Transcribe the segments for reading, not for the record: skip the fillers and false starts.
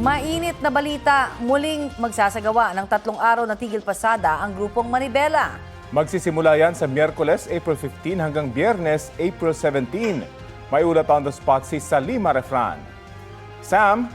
Mainit na balita, muling magsasagawa ng 3 araw na tigil pasada ang grupong Manibela. Magsisimula yan sa Miyerkules, April 15 hanggang Biyernes, April 17. May ulat on the spot si Salima Refran. Sam?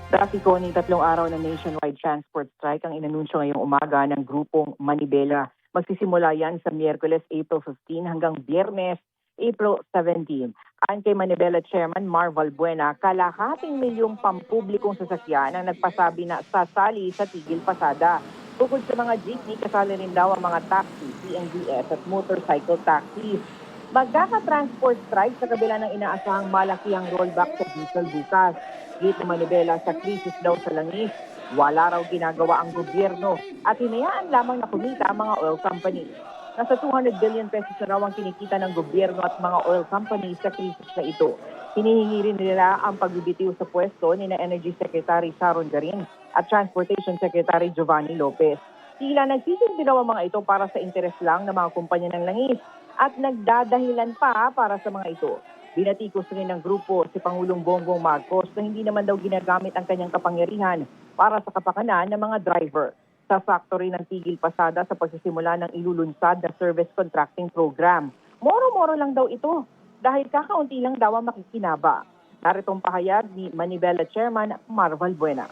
Trafiko ni 3 araw na nationwide transport strike ang inanunsyo ngayong umaga ng grupong Manibela. Magsisimula yan sa Miyerkules, April 15 hanggang Biyernes, April 17. Ayon kay Manibela Chairman Mar Valbuena, kalahating milyong pampublikong sasakyan ang nagpasabi na sasali sa tigil pasada. Bukod sa mga jeepney, kasali rin daw ang mga taxi, PNDS at motorcycle taxis. Magkaka-transport strike sa kabila ng inaasahang malakihang rollback sa diesel bukas. Git ng Manibela sa krisis daw sa langis. Wala raw ginagawa ang gobyerno at hinayaan lamang na kumita ang mga oil companies. Nasa 200 billion pesos na raw ang kinikita ng gobyerno at mga oil companies sa krisis na ito. Hinihingi rin nila ang pagbibitiw sa pwesto ni na Energy Secretary Sharon Garin at Transportation Secretary Giovanni Lopez. Tila nagsisilbi daw ang mga ito para sa interes lang ng mga kumpanya ng langis at nagdadahilan pa para sa mga ito. Binatikos rin ng grupo si Pangulong Bongbong Marcos na hindi naman daw ginagamit ang kanyang kapangyarihan para sa kapakanan ng mga driver. Sa factory ng tigil pasada sa pagsisimula ng ilulunsad na service contracting program. Moro-moro lang daw ito dahil kakaunti lang daw ang makikinaba. Narito ang pahayag ni Manibela Chairman Mar Valbuena.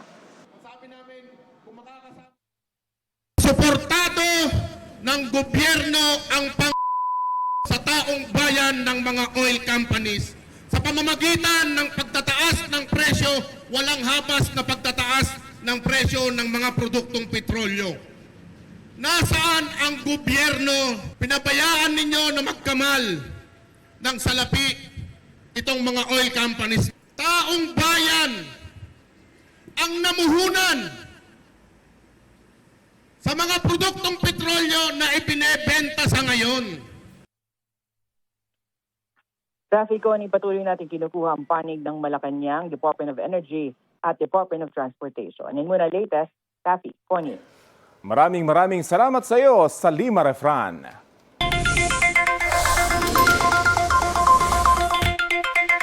Suportado ng gobyerno ang sa taong bayan ng mga oil companies. Sa pamamagitan ng pagtataas ng presyo, walang habas na pagtataas ng presyo ng mga produktong petrolyo. Nasaan ang gobyerno? Pinabayaan ninyo na magkamal ng salapi itong mga oil companies. Taong bayan ang namuhunan sa mga produktong petrolyo na ipinebenta sa ngayon. Trafiko, ni patuloy natin kinukuha ang panig ng Malacanang, Department of Energy at Department of Transportation. And muna latest, Taffy, Connie. Maraming salamat sa iyo, Salima Refran.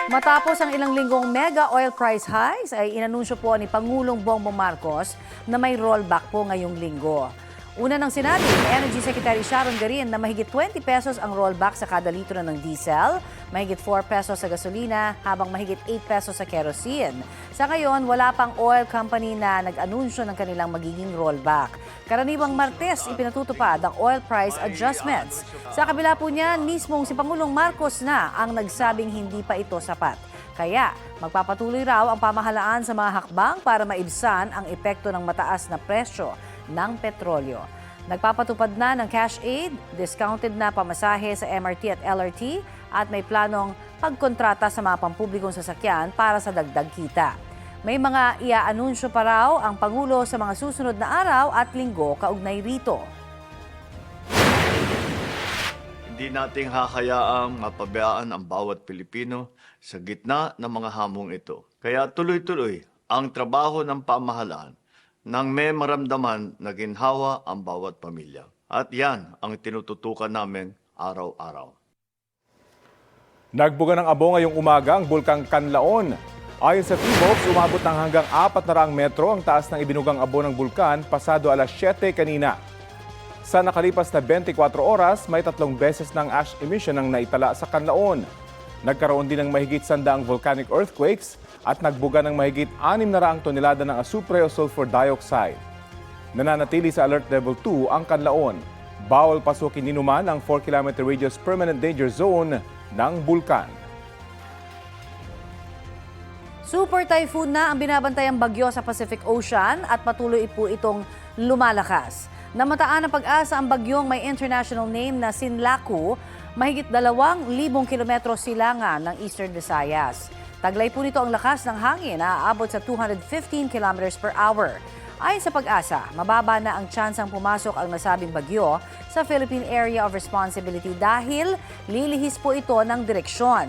Matapos ang ilang linggong mega oil price highs ay inanunsyo po ni Pangulong Bongbong Marcos na may rollback po ngayong linggo. Una nang sinabi ni Energy Secretary Sharon Garin na mahigit 20 pesos ang rollback sa kada litro ng diesel, mahigit 4 pesos sa gasolina, habang mahigit 8 pesos sa kerosene. Sa ngayon, wala pang oil company na nag-anunsyo ng kanilang magiging rollback. Karaniwang Martes, ipinatutupad ang oil price adjustments. Sa kabila po niyan, mismong si Pangulong Marcos na ang nagsabing hindi pa ito sapat. Kaya, magpapatuloy raw ang pamahalaan sa mga hakbang para maibsan ang epekto ng mataas na presyo ng petrolyo. Nagpapatupad na ng cash aid, discounted na pamasahe sa MRT at LRT at may planong pagkontrata sa mga pampublikong sasakyan para sa dagdag kita. May mga iaanunsyo pa raw ang Pangulo sa mga susunod na araw at linggo kaugnay rito. Hindi nating hakayaang mapabayaan ang bawat Pilipino sa gitna ng mga hamong ito. Kaya tuloy-tuloy ang trabaho ng pamahalaan nang may maramdaman na ginhawa ang bawat pamilya. At yan ang tinututukan namin araw-araw. Nagbuga ng abo ngayong umaga ang Bulkang Canlaon. Ayon sa T-Box, umabot ng hanggang 400 metro ang taas ng ibinugang abo ng bulkan pasado alas 7 kanina. Sa nakalipas na 24 oras, may 3 beses ng ash emission ang naitala sa Canlaon. Nagkaroon din ng mahigit 100 volcanic earthquakes at nagbuga ng mahigit 600 tonelada ng asupre o sulfur dioxide. Nananatili sa Alert Level 2 ang Canlaon. Bawal pasukin ninuman ang 4-kilometer radius permanent danger zone ng bulkan. Super typhoon na ang binabantayang bagyo sa Pacific Ocean at patuloy po itong lumalakas. Namataan ng pag-asa ang bagyong may international name na Sinlaku, mahigit 2,000 kilometro silangan ng Eastern Visayas. Taglay po nito ang lakas ng hangin na aabot sa 215 kilometers per hour. Ayon sa pag-asa, mababa na ang tsansang pumasok ang nasabing bagyo sa Philippine Area of Responsibility dahil lilihis po ito ng direksyon.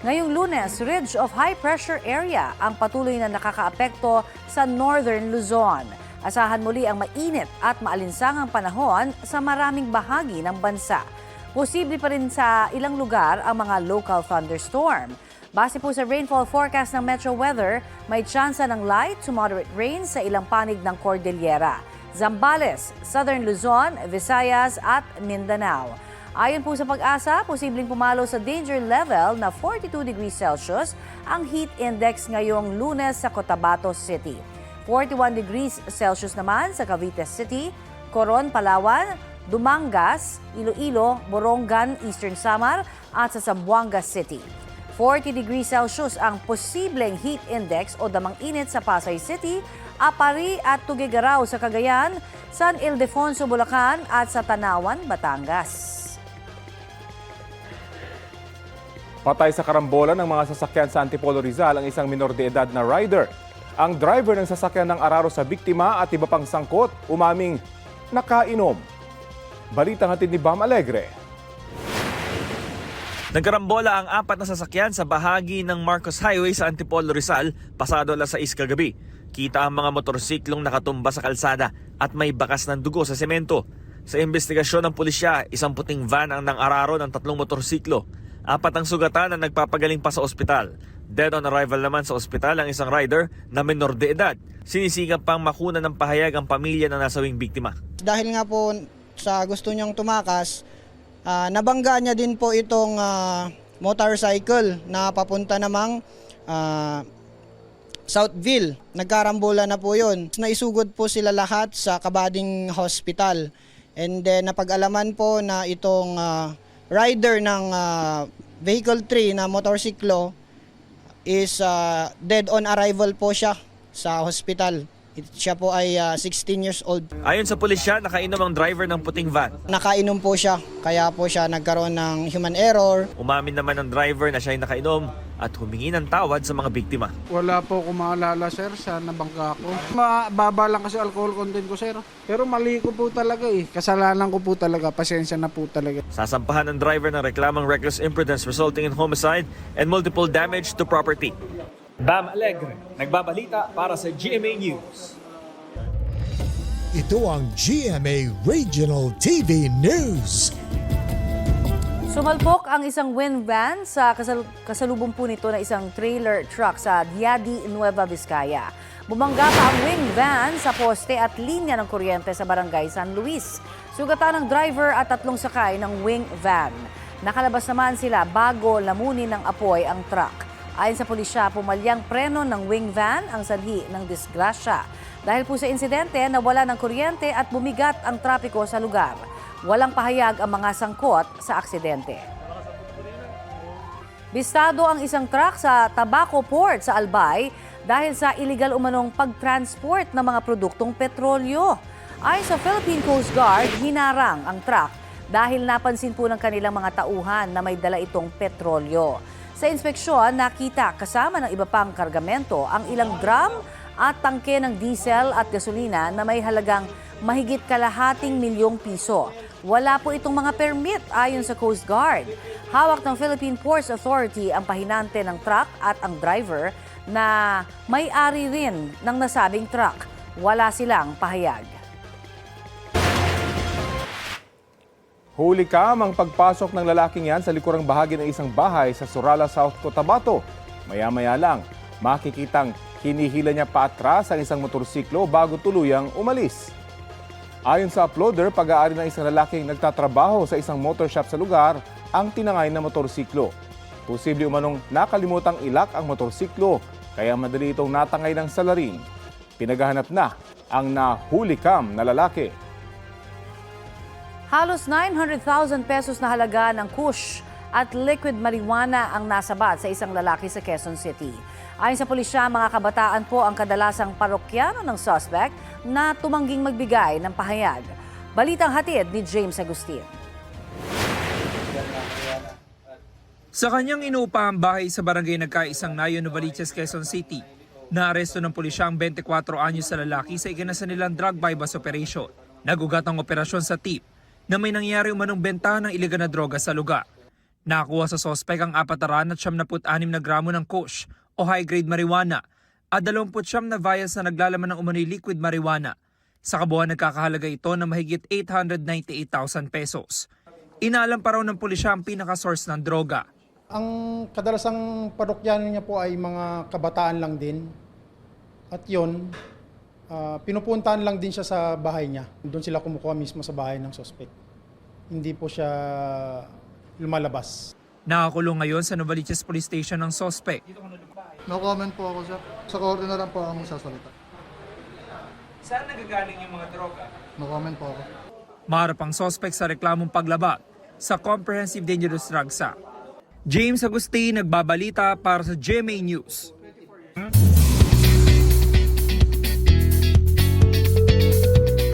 Ngayong Lunes, ridge of high pressure area ang patuloy na nakakaapekto sa Northern Luzon. Asahan muli ang mainit at maalinsangang panahon sa maraming bahagi ng bansa. Posible pa rin sa ilang lugar ang mga local thunderstorm. Base po sa rainfall forecast ng Metro Weather, may tsansa ng light to moderate rain sa ilang panig ng Cordillera, Zambales, Southern Luzon, Visayas at Mindanao. Ayon po sa Pag-asa, posibleng pumalo sa danger level na 42 degrees Celsius ang heat index ngayong Lunes sa Cotabato City. 41 degrees Celsius naman sa Cavite City, Coron, Palawan, Dumangas, Iloilo, Borongan, Eastern Samar at sa Zamboanga City. 40 degrees Celsius ang posibleng heat index o damang init sa Pasay City, Apari at Tuguegarao sa Cagayan, San Ildefonso, Bulacan at sa Tanawan, Batangas. Patay sa karambola ng mga sasakyan sa Antipolo Rizal ang isang minor de edad na rider. Ang driver ng sasakyan ng araro sa biktima at iba pang sangkot umaming nakainom. Balitang hatid ni Bam Alegre. Nagkarambola ang 4 na sasakyan sa bahagi ng Marcos Highway sa Antipolo Rizal pasado alas 6 kagabi. Kita ang mga motorsiklong nakatumba sa kalsada at may bakas ng dugo sa semento. Sa investigasyon ng pulisya, isang puting van ang nang-araro ng 3 motorsiklo. 4 ang sugatan na nagpapagaling pa sa ospital. Dead on arrival naman sa ospital ang isang rider na menor de edad. Sinisikap pang makuna ng pahayag ang pamilya ng nasawing biktima. Dahil nga po sa gusto niyang tumakas, nabangga niya din po itong motorcycle na papunta namang Southville. Nagkarambola na po yun. Naisugod po sila lahat sa Kabading Hospital. And then napag-alaman po na itong rider ng Vehicle 3 na motorsiklo is dead on arrival po siya sa hospital. Siya po ay 16 years old. Ayon sa pulisya, nakainom ang driver ng puting van. Nakainom po siya, kaya po siya nagkaroon ng human error. Umamin naman ang driver na siya ay nakainom at humingi ng tawad sa mga biktima. Wala po akong maalala, sir, sa nabangga ko. Mababa lang kasi alcohol content ko, sir. Pero mali ko po talaga eh. Kasalanan ko po talaga. Pasensya na po talaga. Sasampahan ng driver ng reklamang reckless imprudence resulting in homicide and multiple damage to property. Bam Alegre, nagbabalita para sa GMA News. Ito ang GMA Regional TV News. Sumalpok ang isang wind van sa kasalubong po nito na isang trailer truck sa Diadi, Nueva Vizcaya. Bumangga pa ang wing van sa poste at linya ng kuryente sa barangay San Luis. Sugatan ng driver at 3 sakay ng wing van. Nakalabas naman sila bago lamunin ng apoy ang truck. Ayon sa pulisya, pumalyang preno ng wing van ang sanhi ng disgrasya. Dahil po sa insidente, nawala ng kuryente at bumigat ang trapiko sa lugar. Walang pahayag ang mga sangkot sa aksidente. Bistado ang isang truck sa Tabaco Port sa Albay dahil sa illegal umanong pagtransport ng mga produktong petrolyo. Ayon sa Philippine Coast Guard, hinarang ang truck dahil napansin po ng kanilang mga tauhan na may dala itong petrolyo. Sa inspeksyon, nakita kasama ng iba pang kargamento ang ilang drum at tangke ng diesel at gasolina na may halagang mahigit ₱250,000. Wala po itong mga permit ayon sa Coast Guard. Hawak ng Philippine Ports Authority ang pahinante ng truck at ang driver na may-ari rin ng nasabing truck. Wala silang pahayag. Huli kam ang pagpasok ng lalaking yan sa likurang bahagi ng isang bahay sa Surala, South Cotabato. Maya-maya lang, makikitang hinihila niya paatras ang isang motorsiklo bago tuluyang umalis. Ayon sa uploader, pag-aari ng isang lalaking nagtatrabaho sa isang motor shop sa lugar ang tinangay na motorsiklo. Posible umanong nakalimutang ilak ang motorsiklo kaya madali itong natangay ng salarin. Pinaghahanap na ang nahuli kam na lalaki. Halos 900,000 pesos na halaga ng kush at liquid marijuana ang nasabat sa isang lalaki sa Quezon City. Ayon sa pulisya, mga kabataan po ang kadalasang parokyano ng suspect na tumangging magbigay ng pahayag. Balitang hatid ni James Agustin. Sa kanyang inuupahang bahay sa barangay Nagkaisang Nayo, Novaliches, Quezon City, naaresto ng pulisya ang 24 anyos na lalaki sa ikinasa nilang drug bypass operation. Nagugat ang operasyon sa tip na may nangyari umanong bentahan ng iligal na droga sa lugar. Nakakuha sa sospek ang 476 na gramo ng kush o high-grade marijuana at 29 na vials na naglalaman ng umano'y liquid marijuana. Sa kabuuan nagkakahalaga ito ng mahigit 898,000 pesos. Inaalam pa raw ng pulisya ang pinaka-source ng droga. Ang kadalasang parokyano niya po ay mga kabataan lang din. At yun, pinupuntahan lang din siya sa bahay niya. Doon sila kumukuha mismo sa bahay ng suspect. Hindi po siya lumalabas. Nakakulong ngayon sa Novaliches Police Station ng suspect. No comment po ako, sir. Sa korte na lang po ako magsasalita. Saan nagagaling yung mga droga? No comment po ako. Maharap ang suspect sa reklamong paglabag sa Comprehensive Dangerous Drugs Act. James Agustin, nagbabalita para sa GMA News.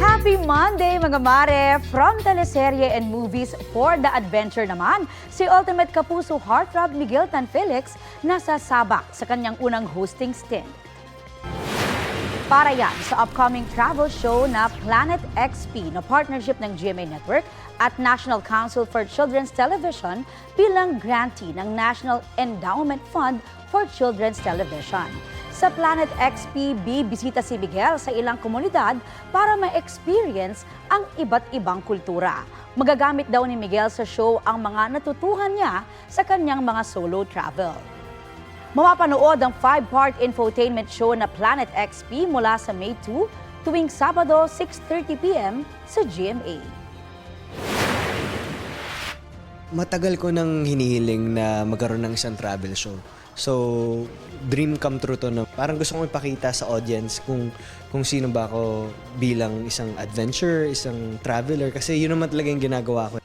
Happy Monday mga mare! From teleserye and movies for the adventure naman, si Ultimate Kapuso heartthrob Miguel Tan Felix nasa Sabak sa kanyang unang hosting stint. Para yan sa upcoming travel show na Planet XP na partnership ng GMA Network at National Council for Children's Television bilang grantee ng National Endowment Fund for Children's Television. Sa Planet XP, bibisita si Miguel sa ilang komunidad para ma-experience ang iba't ibang kultura. Magagamit daw ni Miguel sa show ang mga natutuhan niya sa kanyang mga solo travel. Mapapanood ang 5-part infotainment show na Planet XP mula sa May 2 tuwing Sabado 6:30 p.m. sa GMA. Matagal ko nang hinihiling na magkaroon ng isang travel show. So, dream come true to na parang gusto kong ipakita sa audience kung sino ba ako bilang isang adventurer, isang traveler. Kasi yun naman talaga yung ginagawa ko.